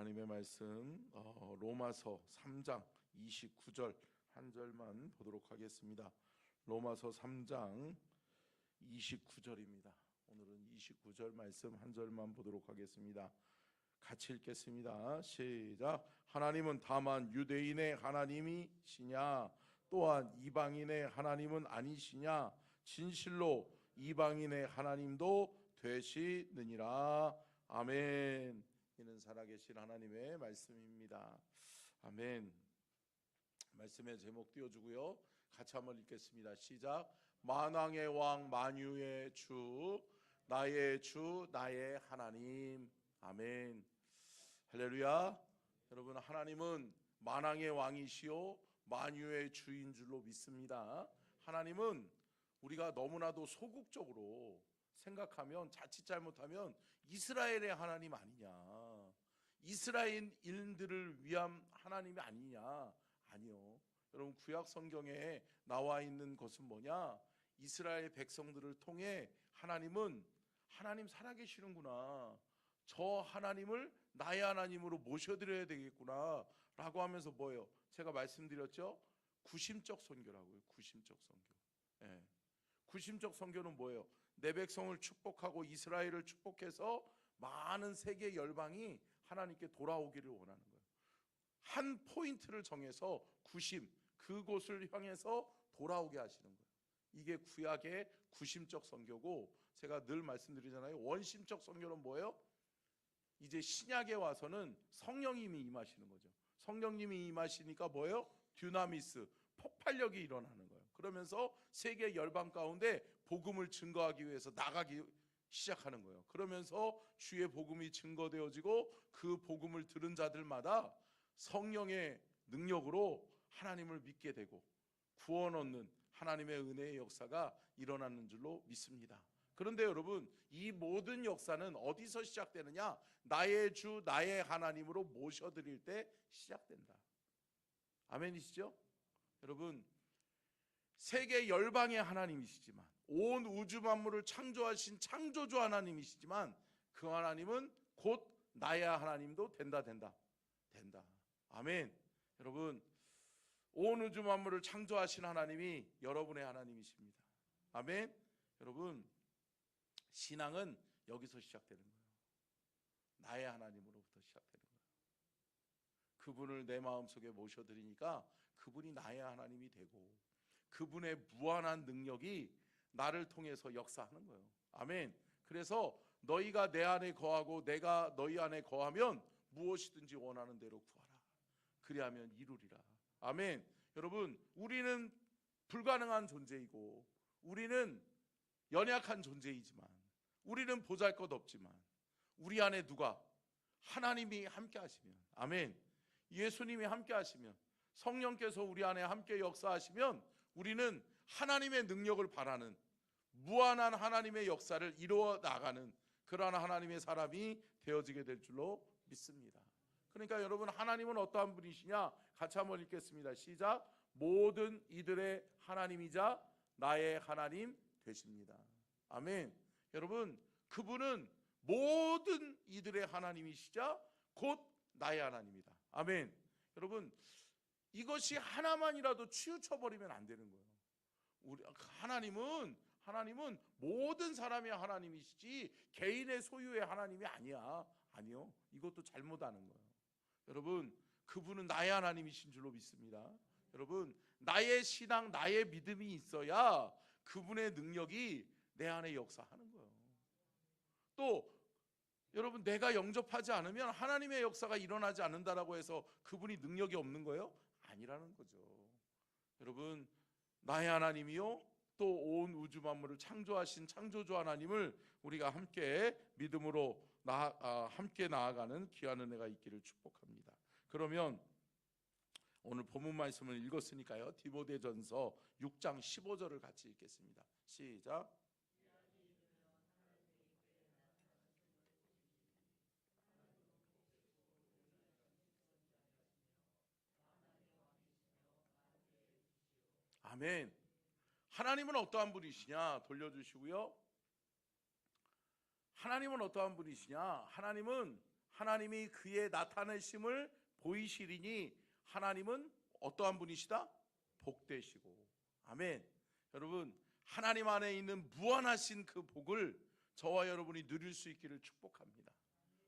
하나님의 말씀 로마서 3장 29절 한 절만 보도록 하겠습니다. 로마서 3장 29절입니다. 오늘은 29절 말씀 한 절만 보도록 하겠습니다. 같이 읽겠습니다. 시작. 하나님은 다만 유대인의 하나님이시냐 또한 이방인의 하나님은 아니시냐 진실로 이방인의 하나님도 되시느니라. 아멘. 이는 살아계신 하나님의 말씀입니다. 아멘. 말씀의 제목 띄워주고요, 같이 한번 읽겠습니다. 시작. 만왕의 왕 만유의 주 나의 주 나의 하나님. 아멘. 할렐루야. 여러분, 하나님은 만왕의 왕이시요 만유의 주인 줄로 믿습니다. 하나님은 우리가 너무나도 소극적으로 생각하면, 자칫 잘못하면 이스라엘의 하나님 아니냐, 이스라엘인들을 위한 하나님이 아니냐. 아니요. 여러분, 구약 성경에 나와 있는 것은 뭐냐? 이스라엘 백성들을 통해 하나님은 하나님 살아계시는구나, 저 하나님을 나의 하나님으로 모셔드려야 되겠구나 라고 하면서 뭐예요? 제가 말씀드렸죠? 구심적 선교라고요. 구심적 선교. 예. 구심적 선교는 뭐예요? 내 백성을 축복하고 이스라엘을 축복해서 많은 세계 열방이 하나님께 돌아오기를 원하는 거예요. 한 포인트를 정해서 구심, 그곳을 향해서 돌아오게 하시는 거예요. 이게 구약의 구심적 선교고, 제가 늘 말씀드리잖아요. 원심적 선교는 뭐예요? 이제 신약에 와서는 성령님이 임하시는 거죠. 성령님이 임하시니까 뭐예요? 듀나미스, 폭발력이 일어나는 거예요. 그러면서 세계 열방 가운데 복음을 증거하기 위해서 나가기 시작하는 거예요. 그러면서 주의 복음이 증거되어지고 그 복음을 들은 자들마다 성령의 능력으로 하나님을 믿게 되고 구원 얻는 하나님의 은혜의 역사가 일어나는 줄로 믿습니다. 그런데 여러분, 이 모든 역사는 어디서 시작되느냐? 나의 주 나의 하나님으로 모셔드릴 때 시작된다. 아멘이시죠? 여러분, 세계 열방의 하나님이시지만, 온 우주 만물을 창조하신 창조주 하나님이시지만, 그 하나님은 곧 나의 하나님도 된다. 아멘. 여러분, 온 우주 만물을 창조하신 하나님이 여러분의 하나님이십니다. 아멘. 여러분, 신앙은 여기서 시작되는 거예요. 나의 하나님으로부터 시작되는 거예요. 그분을 내 마음속에 모셔드리니까 그분이 나의 하나님이 되고, 그분의 무한한 능력이 나를 통해서 역사하는 거예요. 아멘. 그래서 너희가 내 안에 거하고 내가 너희 안에 거하면 무엇이든지 원하는 대로 구하라. 그리하면 이루리라. 아멘. 여러분, 우리는 불가능한 존재이고, 우리는 연약한 존재이지만, 우리는 보잘것없지만, 우리 안에 누가? 하나님이 함께 하시면, 아멘, 예수님이 함께 하시면, 성령께서 우리 안에 함께 역사하시면 우리는 하나님의 능력을 바라는 무한한 하나님의 역사를 이루어 나가는 그러한 하나님의 사람이 되어지게 될 줄로 믿습니다. 그러니까 여러분, 하나님은 어떠한 분이시냐? 같이 한번 읽겠습니다. 시작. 모든 이들의 하나님이자 나의 하나님 되십니다. 아멘. 여러분, 그분은 모든 이들의 하나님이시자 곧 나의 하나님이다. 아멘. 여러분, 이것이 하나만이라도 치우쳐버리면 안 되는 거예요. 우리 하나님은 모든 사람의 하나님이시지 개인의 소유의 하나님이 아니야. 아니요. 이것도 잘못 아는 거예요. 여러분, 그분은 나의 하나님이신 줄로 믿습니다. 여러분, 나의 신앙, 나의 믿음이 있어야 그분의 능력이 내 안에 역사하는 거예요. 또 여러분, 내가 영접하지 않으면 하나님의 역사가 일어나지 않는다라고 해서 그분이 능력이 없는 거예요? 아니라는 거죠. 여러분, 나의 하나님이요 또 온 우주 만물을 창조하신 창조주 하나님을 우리가 함께 믿음으로 함께 나아가는 귀한 은혜가 있기를 축복합니다. 그러면 오늘 본문 말씀을 읽었으니까요, 디모데전서 6장 15절을 같이 읽겠습니다. 시작. 아멘. 하나님은 어떠한 분이시냐? 돌려주시고요. 하나님은 어떠한 분이시냐? 하나님은 하나님이 그의 나타내심을 보이시리니 하나님은 어떠한 분이시다? 복되시고. 아멘. 여러분, 하나님 안에 있는 무한하신 그 복을 저와 여러분이 누릴 수 있기를 축복합니다.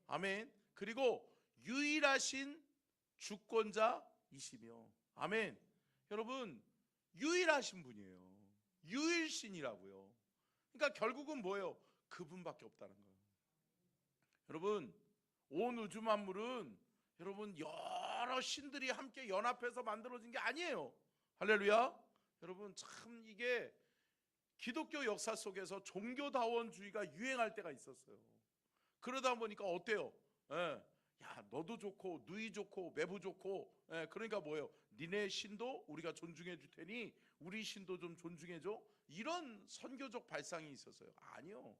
아멘. 그리고 유일하신 주권자이시며, 아멘. 여러분, 유일하신 분이에요. 유일신이라고요. 그러니까 결국은 뭐예요? 그분밖에 없다는 거예요. 여러분, 온 우주 만물은 여러분 여러 신들이 함께 연합해서 만들어진 게 아니에요. 할렐루야. 여러분, 참 이게 기독교 역사 속에서 종교다원주의가 유행할 때가 있었어요. 그러다 보니까 어때요? 야, 너도 좋고 누이 좋고 매부 좋고, 그러니까 뭐예요? 니네 신도 우리가 존중해 줄 테니 우리 신도 좀 존중해 줘. 이런 선교적 발상이 있었어요. 아니요.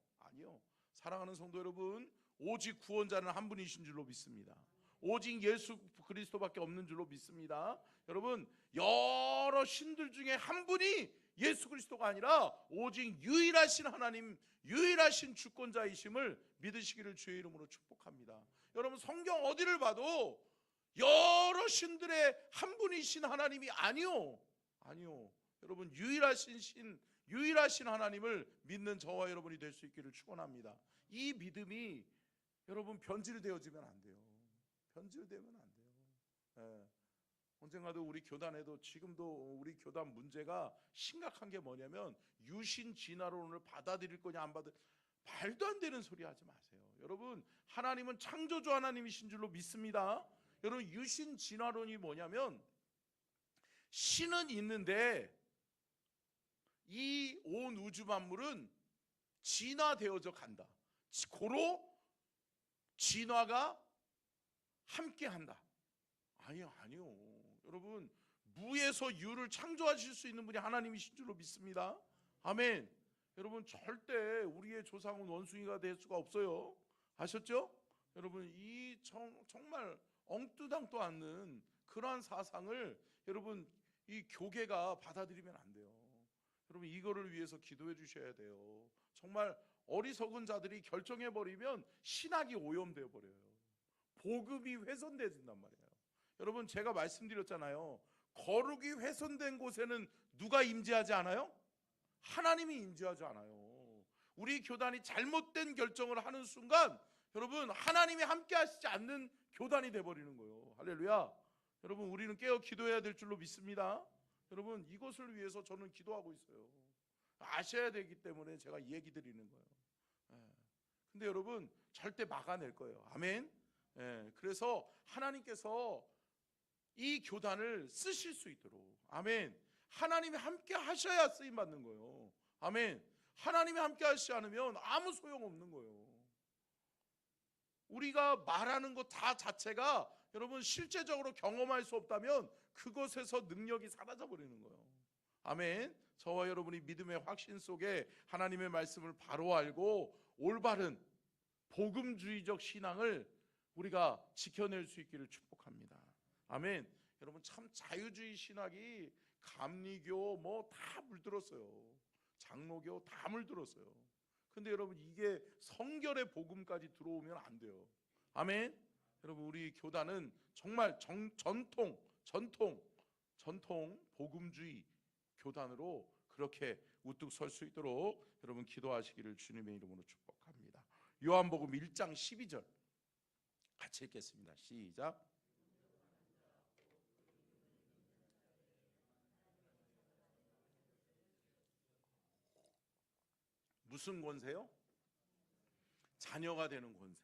사랑하는 성도 여러분, 오직 구원자는 한 분이신 줄로 믿습니다. 오직 예수 그리스도밖에 없는 줄로 믿습니다. 여러분, 여러 신들 중에 한 분이 예수 그리스도가 아니라 오직 유일하신 하나님, 유일하신 주권자이심을 믿으시기를 주의 이름으로 축복합니다. 여러분, 성경 어디를 봐도 여러 신들의 한 분이신 하나님이 아니요. 여러분, 유일하신 신, 유일하신 하나님을 믿는 저와 여러분이 될 수 있기를 축원합니다. 이 믿음이 여러분 변질되어지면 안 돼요. 변질되면 안 돼요. 언젠가도 우리 교단에도, 지금도 우리 교단 문제가 심각한 게 뭐냐면 유신 진화론을 받아들일 거냐 안 받아들일, 말도 안 되는 소리 하지 마세요. 여러분, 하나님은 창조주 하나님이신 줄로 믿습니다. 여러분, 유신 진화론이 뭐냐면 신은 있는데 이 온 우주 만물은 진화되어져 간다. 고로 진화가 함께한다. 아니요. 여러분, 무에서 유를 창조하실 수 있는 분이 하나님이신 줄로 믿습니다. 아멘. 여러분, 절대 우리의 조상은 원숭이가 될 수가 없어요. 아셨죠? 여러분, 이 정말 엉뚱당도 않는 그러한 사상을 여러분 이 교계가 받아들이면 안 돼요. 여러분, 이거를 위해서 기도해 주셔야 돼요. 정말 어리석은 자들이 결정해버리면 신학이 오염되어 버려요. 복음이 훼손된단 말이에요. 여러분, 제가 말씀드렸잖아요. 거룩이 훼손된 곳에는 누가 임재하지 않아요? 하나님이 임재하지 않아요. 우리 교단이 잘못된 결정을 하는 순간 여러분, 하나님이 함께 하시지 않는 교단이 돼버리는 거예요. 할렐루야. 여러분, 우리는 깨어 기도해야 될 줄로 믿습니다. 여러분, 이것을 위해서 저는 기도하고 있어요. 아셔야 되기 때문에 제가 얘기 드리는 거예요. 근데 여러분, 절대 막아낼 거예요. 아멘. 그래서 하나님께서 이 교단을 쓰실 수 있도록, 아멘, 하나님이 함께 하셔야 쓰임 받는 거예요. 아멘. 하나님이 함께 하시지 않으면 아무 소용없는 거예요. 우리가 말하는 것 다 자체가 여러분 실제적으로 경험할 수 없다면 그것에서 능력이 사라져 버리는 거예요. 아멘. 저와 여러분이 믿음의 확신 속에 하나님의 말씀을 바로 알고 올바른 복음주의적 신앙을 우리가 지켜낼 수 있기를 축복합니다. 아멘. 여러분, 참 자유주의 신학이 감리교 뭐 다 물들었어요. 장로교 다 물들었어요. 근데 여러분, 이게 성결의 복음까지 들어오면 안 돼요. 아멘. 여러분, 우리 교단은 정말 전통 복음주의 교단으로 그렇게 우뚝 설 수 있도록 여러분 기도하시기를 주님의 이름으로 축복합니다. 요한복음 1장 12절 같이 읽겠습니다. 시작. 무슨 권세요? 자녀가 되는 권세.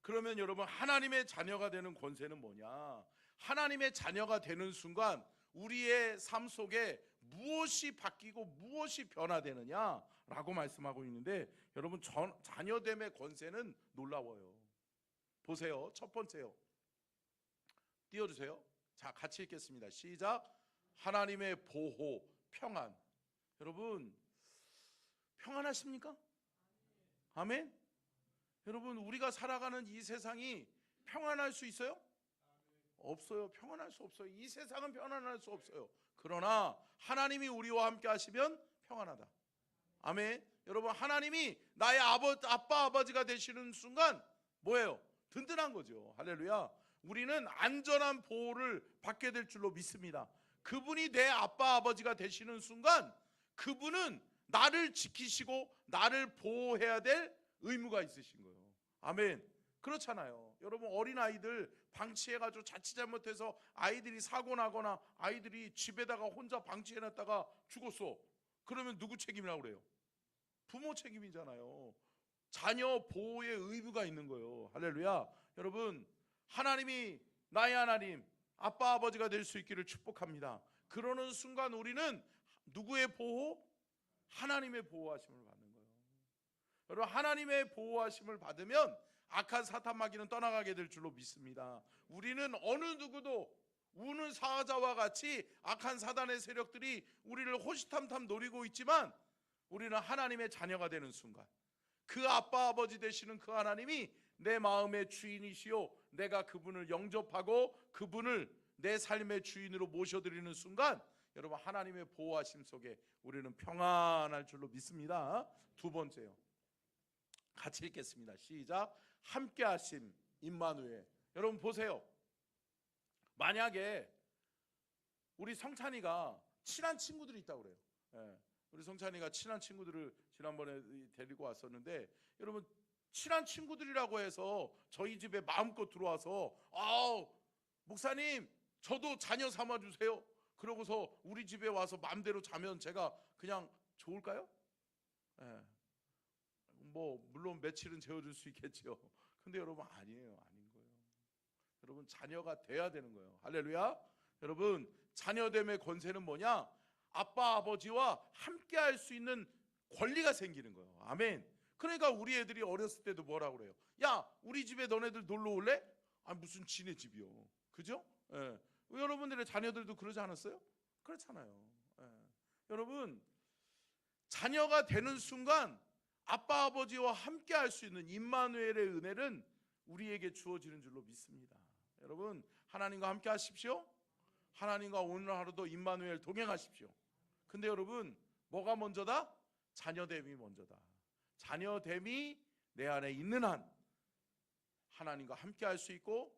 그러면 여러분, 하나님의 자녀가 되는 권세는 뭐냐? 하나님의 자녀가 되는 순간 우리의 삶 속에 무엇이 바뀌고 무엇이 변화되느냐라고 말씀하고 있는데, 여러분, 자녀됨의 권세는 놀라워요. 보세요. 첫 번째요. 띄워주세요. 자, 같이 읽겠습니다. 시작. 하나님의 보호, 평안. 여러분, 평안하십니까? 아멘. 여러분, 우리가 살아가는 이 세상이 평안할 수 있어요? 없어요. 평안할 수 없어요. 이 세상은 평안할 수 없어요. 그러나 하나님이 우리와 함께 하시면 평안하다. 아멘. 여러분, 하나님이 나의 아빠 아버지가 되시는 순간 뭐예요? 든든한 거죠. 할렐루야. 우리는 안전한 보호를 받게 될 줄로 믿습니다. 그분이 내 아빠 아버지가 되시는 순간 그분은 나를 지키시고 나를 보호해야 될 의무가 있으신 거예요. 아멘. 그렇잖아요. 여러분, 어린아이들 방치해가지고 자칫 잘못해서 아이들이 사고 나거나 아이들이 집에다가 혼자 방치해놨다가 죽었어. 그러면 누구 책임이라고 그래요? 부모 책임이잖아요. 자녀 보호의 의무가 있는 거예요. 할렐루야. 여러분, 하나님이 나의 하나님, 아빠 아버지가 될 수 있기를 축복합니다. 그러는 순간 우리는 누구의 보호? 하나님의 보호하심을 받는 거예요. 여러분, 하나님의 보호하심을 받으면 악한 사탄 마귀는 떠나가게 될 줄로 믿습니다. 우리는 어느 누구도 우는 사자와 같이 악한 사단의 세력들이 우리를 호시탐탐 노리고 있지만 우리는 하나님의 자녀가 되는 순간 그 아빠 아버지 되시는 그 하나님이 내 마음의 주인이시요 내가 그분을 영접하고 그분을 내 삶의 주인으로 모셔드리는 순간 여러분, 하나님의 보호하심 속에 우리는 평안할 줄로 믿습니다. 두 번째요, 같이 읽겠습니다. 시작. 함께하심 임마누엘. 여러분 보세요. 만약에 우리 성찬이가 친한 친구들이 있다고 그래요. 예. 우리 성찬이가 친한 친구들을 지난번에 데리고 왔었는데, 여러분, 친한 친구들이라고 해서 저희 집에 마음껏 들어와서 목사님 저도 자녀 삼아주세요 그러고서 우리 집에 와서 마음대로 자면 제가 그냥 좋을까요? 예. 뭐 물론 며칠은 재워줄 수 있겠죠. 근데 여러분, 아니에요. 아닌 거예요. 여러분, 자녀가 돼야 되는 거예요. 할렐루야. 여러분, 자녀됨의 권세는 뭐냐? 아빠 아버지와 함께 할 수 있는 권리가 생기는 거예요. 아멘. 그러니까 우리 애들이 어렸을 때도 뭐라고 그래요? 야, 우리 집에 너네들 놀러 올래? 아, 무슨 지네 집이요. 그죠? 예. 여러분들의 자녀들도 그러지 않았어요? 그렇잖아요. 예. 여러분, 자녀가 되는 순간 아빠 아버지와 함께 할 수 있는 임마누엘의 은혜는 우리에게 주어지는 줄로 믿습니다. 여러분, 하나님과 함께 하십시오. 하나님과 오늘 하루도 임마누엘 동행하십시오. 근데 여러분, 뭐가 먼저다? 자녀됨이 먼저다. 자녀됨이 내 안에 있는 한 하나님과 함께 할 수 있고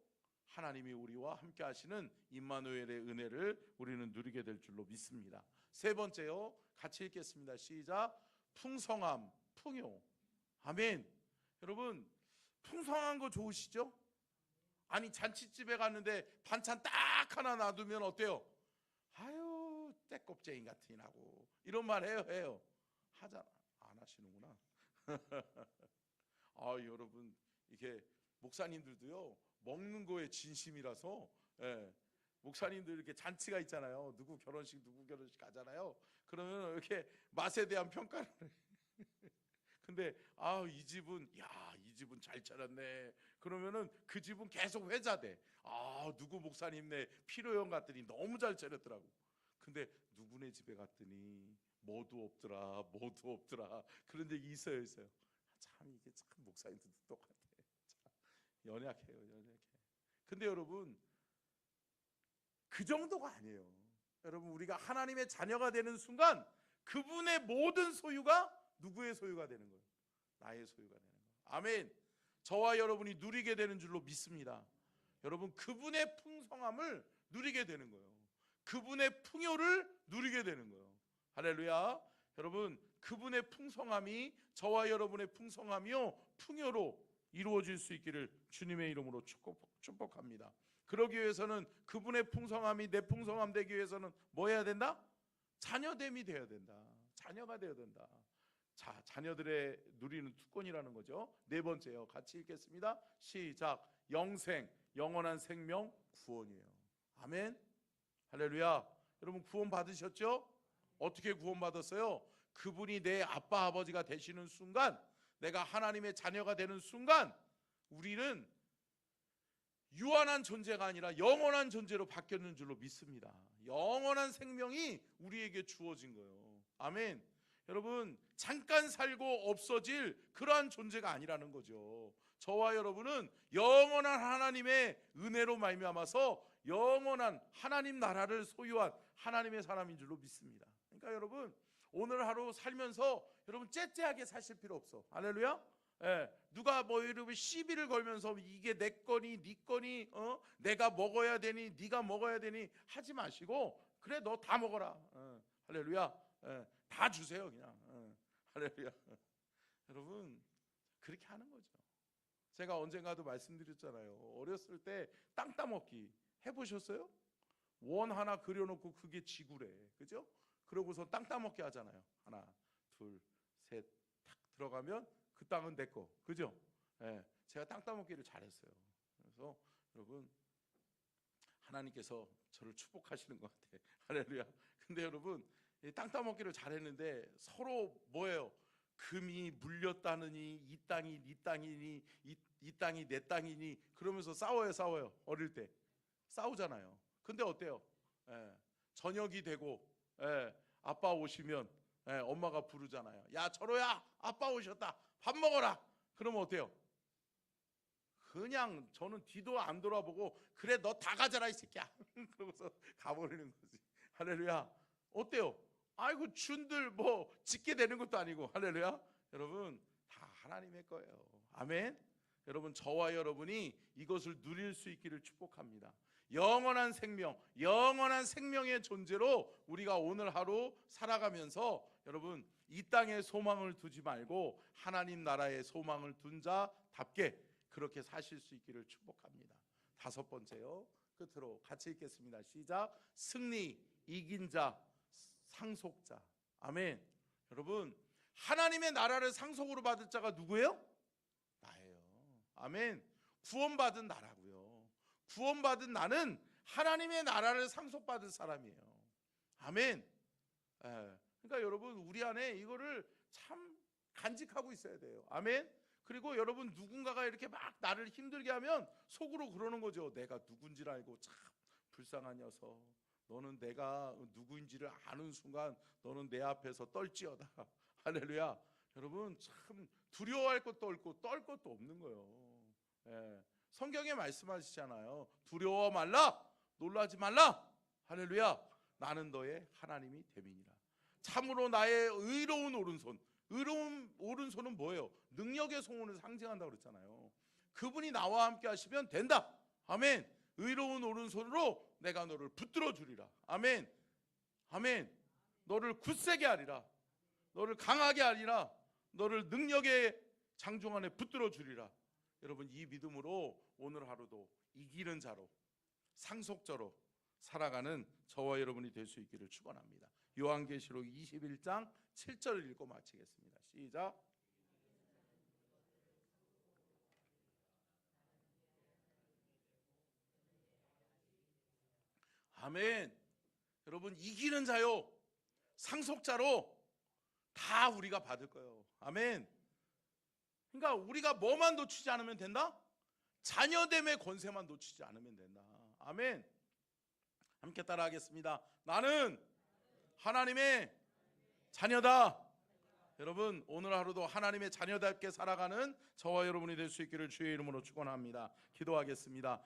하나님이 우리와 함께 하시는 임마누엘의 은혜를 우리는 누리게 될 줄로 믿습니다. 세 번째요, 같이 읽겠습니다. 시작. 풍성함, 풍요. 아멘. 여러분, 풍성한 거 좋으시죠? 아니, 잔치집에 갔는데 반찬 딱 하나 놔두면 어때요? 아유, 떼껍쟁이 같으니 하고 이런 말 해요. 하잖아. 안 하시는구나. 여러분, 이게 목사님들도요, 먹는 거에 진심이라서, 예, 목사님들 이렇게 잔치가 있잖아요. 누구 결혼식 가잖아요. 그러면 이렇게 맛에 대한 평가를 근데 이 집은 이 집은 잘 차렸네. 그러면은 그 집은 계속 회자돼. 누구 목사님네 피로연 갔더니 너무 잘 차렸더라고. 근데 누구네 집에 갔더니 뭐도 없더라. 그런 얘기 있어요. 참, 이게 참 목사님들도 똑같아. 참 연약해요. 근데 여러분, 그 정도가 아니에요. 여러분, 우리가 하나님의 자녀가 되는 순간 그분의 모든 소유가 누구의 소유가 되는 거예요? 나의 소유가 되는 거예요. 아멘. 저와 여러분이 누리게 되는 줄로 믿습니다. 여러분, 그분의 풍성함을 누리게 되는 거예요. 그분의 풍요를 누리게 되는 거예요. 할렐루야. 여러분, 그분의 풍성함이 저와 여러분의 풍성함이요, 풍요로 이루어질 수 있기를 주님의 이름으로 축복합니다. 그러기 위해서는, 그분의 풍성함이 내 풍성함 되기 위해서는 뭐 해야 된다? 자녀됨이 되어야 된다. 자녀가 되어야 된다. 자, 자녀들의 누리는 특권이라는 거죠. 네 번째요, 같이 읽겠습니다. 시작. 영생, 영원한 생명, 구원이에요. 아멘. 할렐루야. 여러분, 구원 받으셨죠? 어떻게 구원 받았어요? 그분이 내 아빠 아버지가 되시는 순간, 내가 하나님의 자녀가 되는 순간 우리는 유한한 존재가 아니라 영원한 존재로 바뀌었는 줄로 믿습니다. 영원한 생명이 우리에게 주어진 거예요. 아멘. 여러분, 잠깐 살고 없어질 그러한 존재가 아니라는 거죠. 저와 여러분은 영원한 하나님의 은혜로 말미암아서 영원한 하나님 나라를 소유한 하나님의 사람인 줄로 믿습니다. 그러니까 여러분, 오늘 하루 살면서 여러분 째째하게 사실 필요 없어. 할렐루야. 누가 뭐 이러면 시비를 걸면서 이게 내 거니 네 거니 내가 먹어야 되니 네가 먹어야 되니 하지 마시고, 그래 너 다 먹어라. 할렐루야. 다 주세요 그냥. 할렐루야. 여러분 그렇게 하는 거죠. 제가 언젠가도 말씀드렸잖아요. 어렸을 때 땅 따먹기 해보셨어요? 원 하나 그려놓고 그게 지구래, 그죠? 그러고서 땅 따먹기 하잖아요. 하나 둘 셋 탁 들어가면 그 땅은 내 거, 그죠? 제가 땅 따먹기를 잘했어요. 그래서 여러분 하나님께서 저를 축복하시는 것 같아. 할렐루야. 근데 여러분 땅 따먹기를 잘했는데 서로 뭐예요? 금이 물렸다느니 이 땅이 네 땅이니 이 땅이 내 땅이니 그러면서 싸워요. 어릴 때 싸우잖아요. 근데 어때요? 저녁이 되고 아빠 오시면 엄마가 부르잖아요. 야 철호야, 아빠 오셨다, 밥 먹어라. 그러면 어때요? 그냥 저는 뒤도 안 돌아보고 그래 너 다 가져라 이 새끼야. 그러고서 가버리는 거지. 할렐루야. 어때요? 아이고 준들 뭐 짓게 되는 것도 아니고. 할렐루야. 여러분 다 하나님의 거예요. 아멘. 여러분 저와 여러분이 이것을 누릴 수 있기를 축복합니다. 영원한 생명, 영원한 생명의 존재로 우리가 오늘 하루 살아가면서 여러분 이 땅에 소망을 두지 말고 하나님 나라에 소망을 둔 자답게 그렇게 사실 수 있기를 축복합니다. 다섯 번째요. 끝으로 같이 읽겠습니다. 시작. 승리, 이긴 자, 상속자. 아멘. 여러분 하나님의 나라를 상속으로 받을 자가 누구예요? 나예요. 아멘. 구원받은 나라고요. 구원받은 나는 하나님의 나라를 상속받을 사람이에요. 아멘. 그러니까 여러분 우리 안에 이거를 참 간직하고 있어야 돼요. 아멘. 그리고 여러분 누군가가 이렇게 막 나를 힘들게 하면 속으로 그러는 거죠. 내가 누군지를 알고 참 불쌍한 녀석. 너는 내가 누구인지를 아는 순간 너는 내 앞에서 떨지어다. 할렐루야. 여러분 참 두려워할 것도 없고 떨 것도 없는 거예요. 성경에 말씀하시잖아요. 두려워 말라, 놀라지 말라. 할렐루야. 나는 너의 하나님이 됨이니라. 참으로 나의 의로운 오른손. 의로운 오른손은 뭐예요? 능력의 손을 상징한다고 그랬잖아요. 그분이 나와 함께 하시면 된다. 아멘. 의로운 오른손으로 내가 너를 붙들어 주리라. 아멘. 아멘. 너를 굳세게 하리라. 너를 강하게 하리라. 너를 능력의 장중 안에 붙들어 주리라. 여러분 이 믿음으로 오늘 하루도 이기는 자로 상속자로 살아가는 저와 여러분이 될 수 있기를 축원합니다. 요한계시록 21장 7절 읽고 마치겠습니다. 시작. 아멘. 여러분 이기는 자요 상속자로 다 우리가 받을 거예요. 아멘. 그러니까 우리가 뭐만 놓치지 않으면 된다? 자녀됨의 권세만 놓치지 않으면 된다. 아멘. 함께 따라하겠습니다. 나는 하나님의 자녀다. 여러분 오늘 하루도 하나님의 자녀답게 살아가는 저와 여러분이 될 수 있기를 주의 이름으로 축원합니다. 기도하겠습니다.